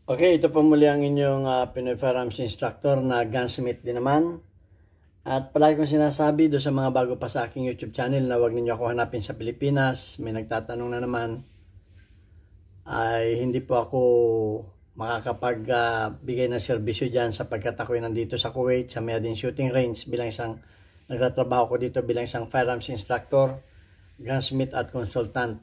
Okay, ito po muli ang inyong Pinoy Firearms Instructor na gunsmith din naman. At palagi kong sinasabi do sa mga bago pa sa aking YouTube channel na huwag ninyo ako hanapin sa Pilipinas. May nagtatanong na naman, ay hindi po ako makakapagbigay ng serbisyo dyan sapagkat ako'y nandito sa Kuwait sa Meyadin Shooting Range bilang isang nagtatrabaho ko dito bilang isang firearms instructor, gunsmith at consultant.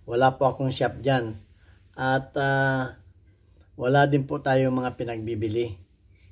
Wala po akong shop dyan. At wala din po tayo mga pinagbibili.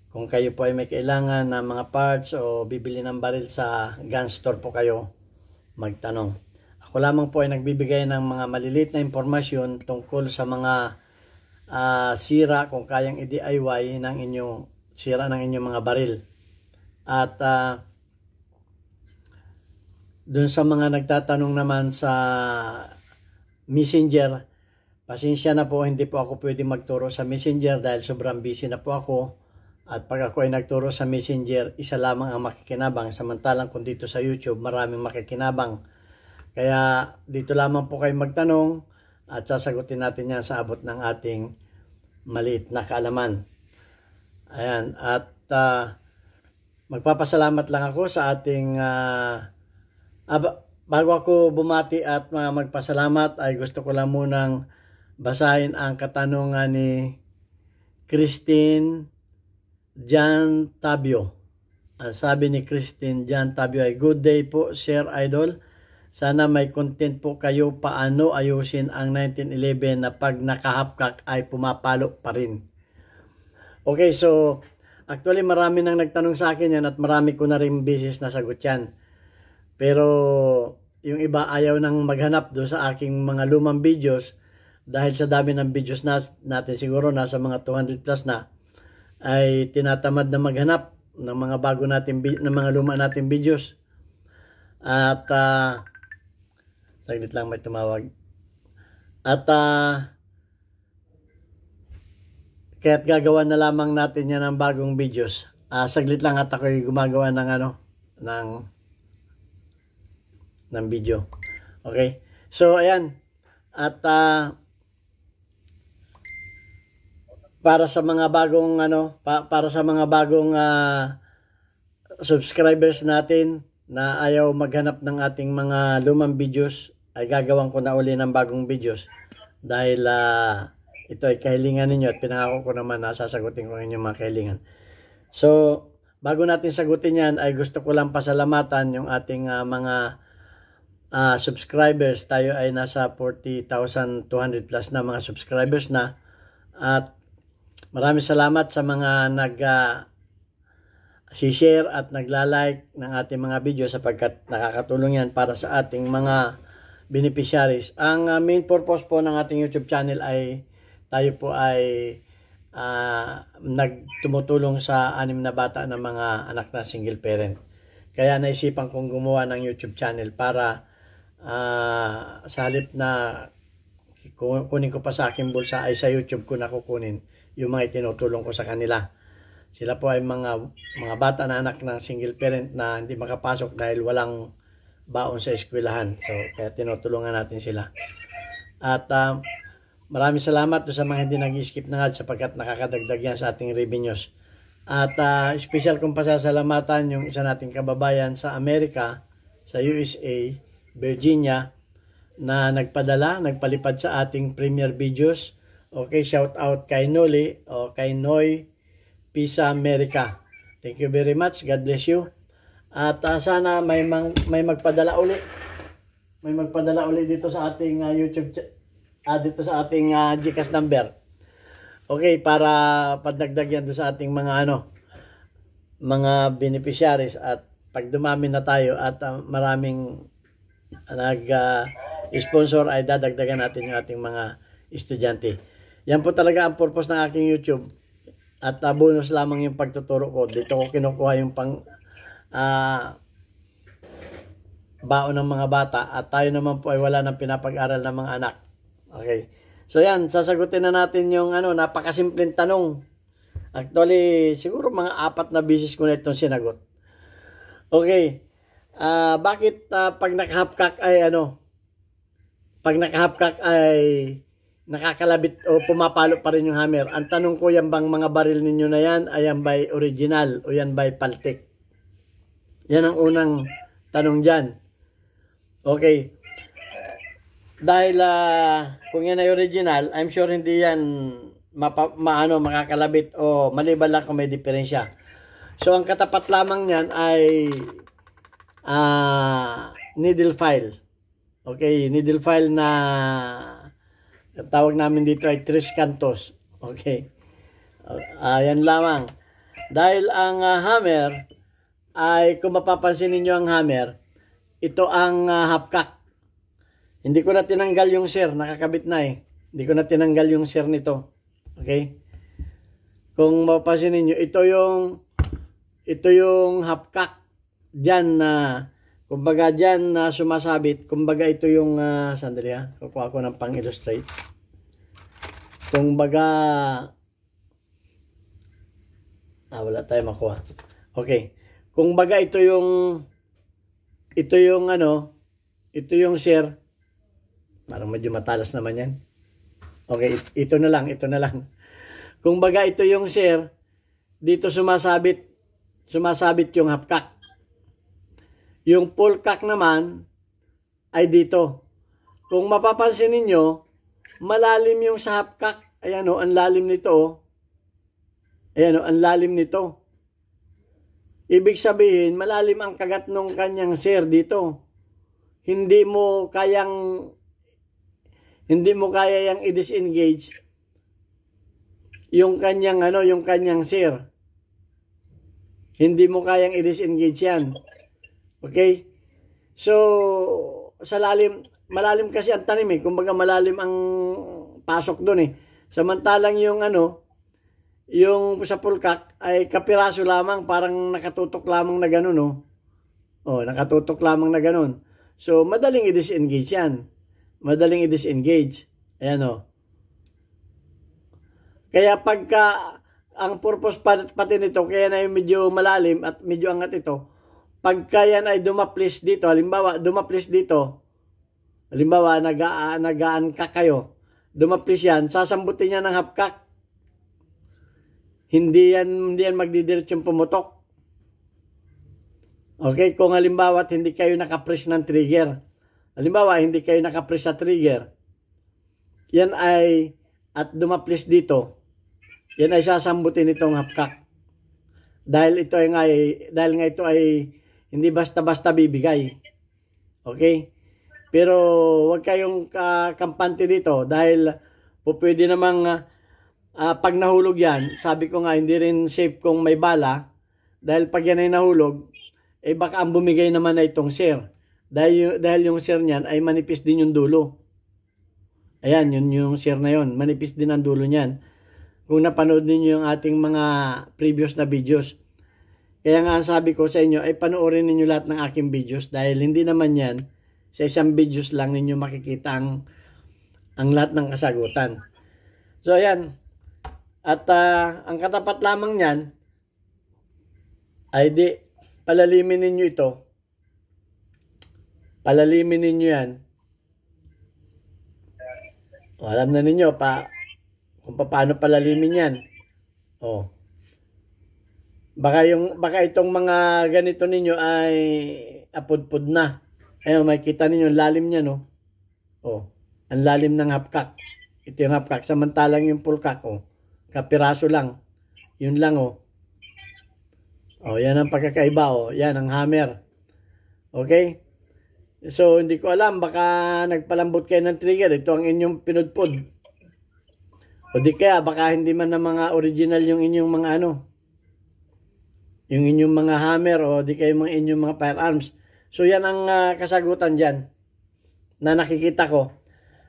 Kung kayo po ay may kailangan ng mga parts o bibili ng baril sa gun store po kayo, magtanong. Ako lamang po ay nagbibigay ng mga maliliit na impormasyon tungkol sa mga sira kung kayang i-DIY ng inyong sira ng inyong mga baril. At dun sa mga nagtatanong naman sa Messenger, pasensya na po, hindi po ako pwede magturo sa Messenger dahil sobrang busy na po ako. At pag ako ay nagturo sa Messenger, isa lamang ang makikinabang. Samantalang kung dito sa YouTube, maraming makikinabang. Kaya dito lamang po kayo magtanong at sasagutin natin yan sa abot ng ating maliit na kaalaman. Ayan, at magpapasalamat lang ako sa ating bago ako bumati at magpasalamat ay gusto ko lang munang basahin ang katanungan ni Christine Jan Tabio. Ang sabi ni Christine Jan Tabio ay, "Good day po, Sir Idol. Sana may content po kayo paano ayusin ang 1911 na pag nakahapkak ay pumapalo pa rin." Okay, so actually marami nang nagtanong sa akin yan at marami ko na rin beses na sagot yan. Pero yung iba ayaw nang maghanap doon sa aking mga lumang videos dahil sa dami ng videos natin, siguro nasa mga 200 plus na, ay tinatamad na maghanap ng mga bago natin, ng mga luma natin videos. At saglit lang, may tumawag. At kaya't gagawa na lamang natin yan ng bagong videos. Saglit lang at ako'y gumagawa ng ng video. Okay? So ayan. At para sa mga bagong para sa mga bagong subscribers natin na ayaw maghanap ng ating mga lumang videos, ay gagawin ko na uli ng bagong videos dahil ito ay kahilingan ninyo at pinangako ko naman na sasagutin ko inyong mga kahilingan. So bago natin sagutin yan, ay gusto ko lang pasalamatan yung ating mga subscribers. Tayo ay nasa 40,200 plus na mga subscribers na, at maraming salamat sa mga nag-share at nagla-like ng ating mga video sapagkat nakakatulong yan para sa ating mga beneficiaries. Ang main purpose po ng ating YouTube channel ay tayo po ay nagtumutulong sa 6 na bata na mga anak na single parent. Kaya naisipan kong gumawa ng YouTube channel para sa halip na kunin ko pa sa aking bulsa, ay sa YouTube ko na kukunin yung mga itinutulong ko sa kanila. Sila po ay mga bata na anak ng single parent na hindi makapasok dahil walang baon sa eskwelahan. So kaya tinutulungan natin sila. At maraming salamat sa mga hindi nag-skip ng ads sapagkat nakakadagdag yan sa ating revenues. At special kong pasasalamatan yung isa nating kababayan sa Amerika, sa USA, Virginia, na nagpalipad sa ating premiere videos. Okay, shout out kay Noli o kay Noy Pisa America. Thank you very much. God bless you. At sana may magpadala uli. May magpadala uli dito sa ating YouTube dito sa ating GCash number. Okay, para padagdag yan doon sa ating mga beneficiaries, at pag dumami na tayo at maraming nag-sponsor, ay dadagdagan natin yung ating mga estudyante. Yan po talaga ang purpose ng aking YouTube. At bonus lamang yung pagtuturo ko. Dito ko kinukuha yung baon ng mga bata. At tayo naman po ay wala nang pinapag-aral ng mga anak. Okay. So yan, sasagutin na natin yung napakasimpleng tanong. Actually, siguro mga 4 na beses ko na itong sinagot. Okay. Bakit pag nakahapkak ay nakakalabit o pumapalo pa rin yung hammer. Ang tanong ko, yan bang mga baril ninyo na yan, ayan ba'y original o yan ba'y paltik? Yan ang unang tanong dyan. Okay. Dahil kung yan ay original, I'm sure hindi yan makakalabit o maliban lang kung may diferensya. So, ang katapat lamang niyan ay needle file. Okay, needle file na tawag namin dito ay tres cantos. Okay. Yan lamang. Dahil ang hammer ay, kung mapapansin ninyo ang hammer, ito ang half-cock. Hindi ko na tinanggal yung sir, nakakabit na eh. Hindi ko na tinanggal yung sir nito. Okay? Kung mapapansin niyo, ito yung half-cock diyan na kumbaga diyan na sumasabit. Kumbaga ito yung sandali kukuha ko ng pang-illustrate. Kumbaga wala tayong makuha. Okay. Kumbaga ito yung sir. Parang medyo matalas naman yan. Okay, ito na lang. Kung baga ito yung sir, dito sumasabit yung half-cock. Yung full cock naman ay dito. Kung mapapansin ninyo, malalim yung sa half-cock. Ayan o, ang lalim nito o. Ayan o, ang lalim nito. Ibig sabihin, malalim ang kagat ng kanyang sir dito. Hindi mo kaya yang i-disengage yung kanyang sir. Hindi mo kayang i-disengage yan. Okay? So, sa malalim kasi ang tanim eh. Kumbaga malalim ang pasok doon eh. Samantalang yung sa pulkak ay kapiraso lamang, parang nakatutok lamang na ganun nakatutok lamang na ganun. So, madaling i-disengage yan. Ayan o. Kaya pagka, ang purpose pati nito, kaya na yung medyo malalim at medyo angat ito, pagka yan ay dumaplis dito, halimbawa, nagaan ka kayo, dumaplis yan, sasambutin niya ng half-cock. Hindi yan magdidiretsong pumutok. Okay, kung halimbawa hindi kayo nakapress ng trigger. Halimbawa, hindi kayo nakapress sa trigger. Yan ay, at dumaplis dito, yan ay sasambutin itong half-cock. Dahil nga ito ay hindi basta-basta bibigay. Okay? Pero wag kayong kampante dito dahil pwede namang pag nahulog yan, sabi ko nga hindi rin safe kung may bala dahil pag yan ay nahulog, baka ang bumigay naman na itong sir. Dahil yung sir niyan ay manipis din yung dulo. Ayan, yung sir na yon, manipis din ang dulo niyan. Kung napanood niyo yung ating mga previous na videos. Kaya nga sabi ko sa inyo, ay panoorin niyo lahat ng aking videos dahil hindi naman yan sa isang videos lang ninyo makikita ang lahat ng kasagutan. So ayan. At ang katapat lamang niyan ay palalimin ninyo ito. Palalimin ninyo yan. O, alam na ninyo kung paano palalimin yan. O. Baka itong mga ganito ninyo ay apudpud na. Ayun, makikita ninyo ang lalim niya, no? O, ang lalim ng half-cock. Ito yung half-cock. Samantalang yung full-cock, kapiraso lang. Yun lang, yan ang pagkakaiba, yan ang hammer. Okay? So, hindi ko alam, baka nagpalambot kayo ng trigger. Ito ang inyong pinudpod. O di kaya, baka hindi man na mga original yung inyong mga yung inyong mga hammer o di kayo mga inyong mga firearms. So, yan ang kasagutan dyan na nakikita ko.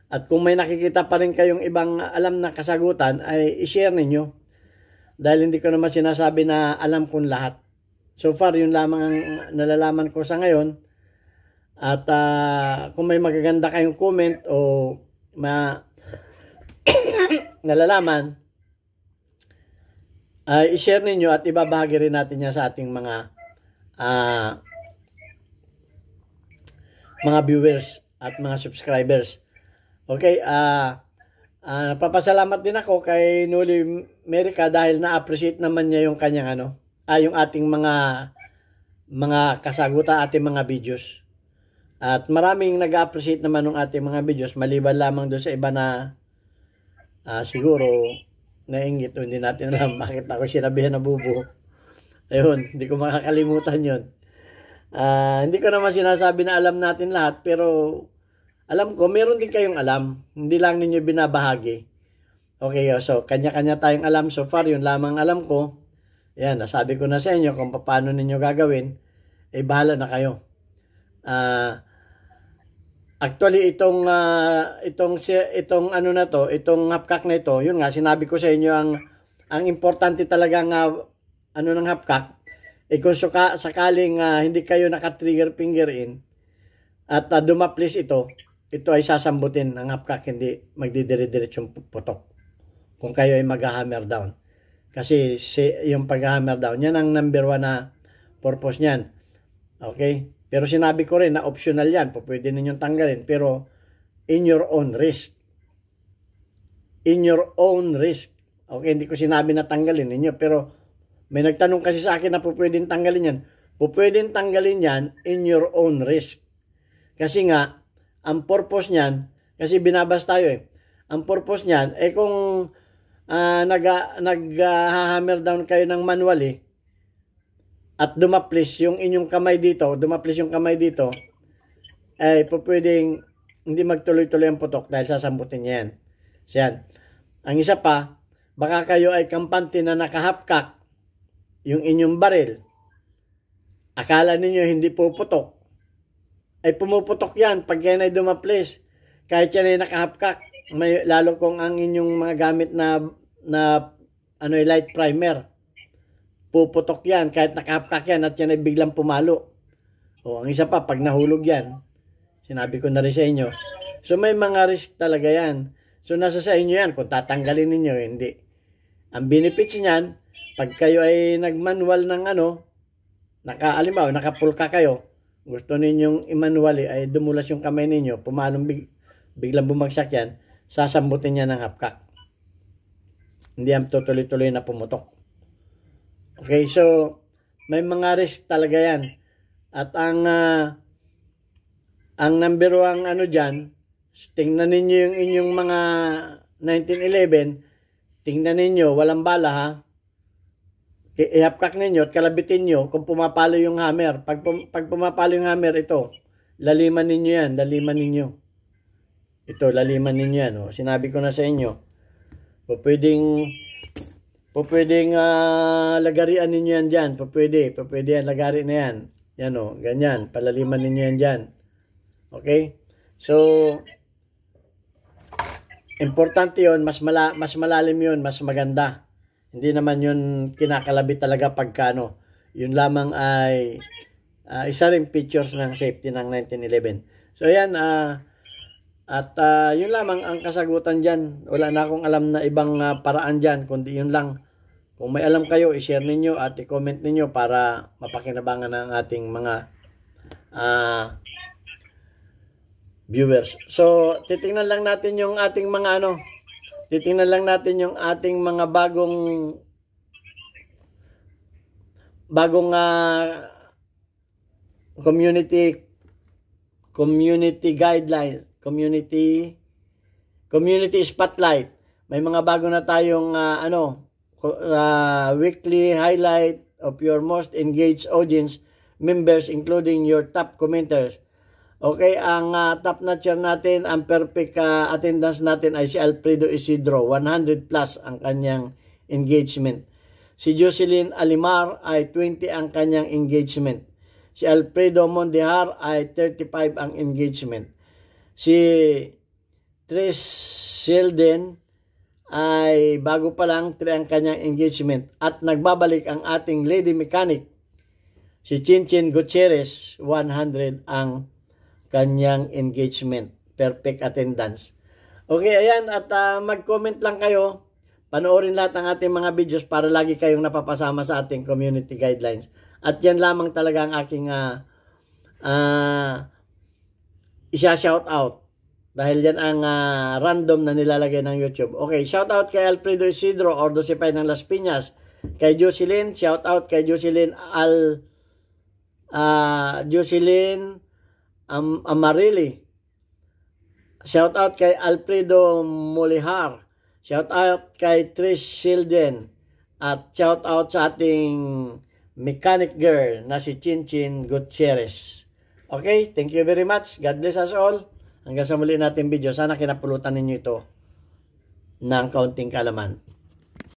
At kung may nakikita pa rin kayong ibang alam na kasagutan, ay i-share ninyo. Dahil hindi ko naman sinasabi na alam kong lahat. So far, yun lamang ang nalalaman ko sa ngayon. At kung may magaganda kayong comment o nalalaman, i-share ninyo at ibabahagi rin natin yan sa ating mga viewers at mga subscribers. Okay, Napapasalamat din ako kay Nuli Merica dahil na-appreciate naman niya yung kanyang yung ating mga kasagutan, ating mga videos. At maraming nag-appreciate naman ng ating mga videos maliban lamang doon sa iba na siguro nainggit o hindi natin alam bakit ako sinabihan na bubo. Ayun, hindi ko makakalimutan yon. Hindi ko naman sinasabi na alam natin lahat, pero alam ko, meron din kayong alam. Hindi lang ninyo binabahagi. Okay, so kanya-kanya tayong alam. So far, yun lamang alam ko. Yan, nasabi ko na sa inyo kung paano ninyo gagawin. Bahala na kayo. Actually, itong hapkak na ito, yun nga, sinabi ko sa inyo, ang importante talaga ng hapkak, kung sakaling hindi kayo naka-trigger finger in, at dumaplis ito ay sasambutin ng hapkak, hindi magdidire-diretsong putok. Kung kayo ay mag-hammer down. Kasi yung pag-hammer down, yan ang number 1 na purpose niyan. Okay? Pero sinabi ko rin na optional yan. Pwede ninyong tanggalin. Pero in your own risk. In your own risk. Okay? Hindi ko sinabi na tanggalin ninyo. Pero may nagtanong kasi sa akin na pwedeng tanggalin yan. Pwedeng tanggalin yan in your own risk. Kasi nga, ang purpose niyan, kasi binabas tayo ang purpose niyan, kung nag-hammer down kayo ng manually, at dumaplis yung inyong kamay dito, pwedeng hindi magtuloy-tuloy ang putok dahil sasambutin niya yan. So yan. Ang isa pa, baka kayo ay kampante na nakahapkak yung inyong baril. Akala ninyo hindi puputok. Pumuputok yan pag yan ay dumaplis. Kahit yan ay nakahapkak. Lalo kung ang inyong mga gamit na light primer. Puputok yan kahit nakahapkak yan at yan ay biglang pumalo. Ang isa pa, pag nahulog yan, sinabi ko na rin sa inyo. So may mga risk talaga yan. So nasa sa inyo yan kung tatanggalin ninyo, hindi. Ang benefits niyan, pag kayo ay nagmanual ng nakapulka kayo, gusto ninyong i-manually ay dumulas yung kamay ninyo, pumalong biglang bumagsak yan, sasambutin niya ng hapkak. Hindi yan tuloy-tuloy na pumutok. Okay, so may mga risk talaga yan. At ang number 1 dyan, tingnan ninyo yung inyong mga 1911, tingnan ninyo, walang bala ha. Ihapkak ninyo at kalabitin nyo kung pumapalo yung hammer. Pag pumapalo yung hammer, ito, laliman ninyo yan, laliman ninyo. Ito, laliman ninyo yan. Sinabi ko na sa inyo. Pwedeng lagarian ninyo yan dyan. Pwede yan, lagari na yan. Yan ganyan, palaliman ninyo yan dyan. Okay? So, importante yun, mas malalim yun, mas maganda. Hindi naman yun kinakalabit talaga pagka Yun lamang ay isa rin features ng safety ng 1911. So yan, yun lamang ang kasagutan dyan. Wala na akong alam na ibang paraan dyan, kundi yun lang. Kung may alam kayo, i-share ninyo at i-comment ninyo para mapakinabangan ng ating mga viewers. So, titingnan lang natin yung ating mga titingnan lang natin yung ating mga bagong community guidelines, community spotlight. May mga bago na tayong weekly highlight of your most engaged audience members including your top commenters. Okay, ang top notcher natin, ang perfect attendance natin ay si Alfredo Isidro, 100 plus ang kanyang engagement. Si Jocelyn Alimar ay 20 ang kanyang engagement. Si Alfredo Mondehar ay 35 ang engagement. Si Trish Sheldon ay bago pa lang 3 ang kanyang engagement. At nagbabalik ang ating lady mechanic, si Chinchin Gutierrez, 100 ang kanyang engagement. Perfect attendance. Okay, ayan. At mag-comment lang kayo. Panoorin lahat ng ating mga videos para lagi kayong napapasama sa ating community guidelines. At yan lamang talaga ang aking isa-shout out. Dahil yan ang random na nilalagay ng YouTube. Okay, shout out kay Alfredo Isidro or Dosipay ng Las Piñas. Kay Jocelyn, shout out kay Jocelyn Jocelyn Amarili. Shout out kay Alfredo Molihar. Shout out kay Trish Silden. At shout out sa ating mechanic girl na si Chinchin Gutierrez. Okay, thank you very much. God bless us all. Hanggang sa muli natin video. Sana kinapulutan ninyo ito ng kaunting kalaman.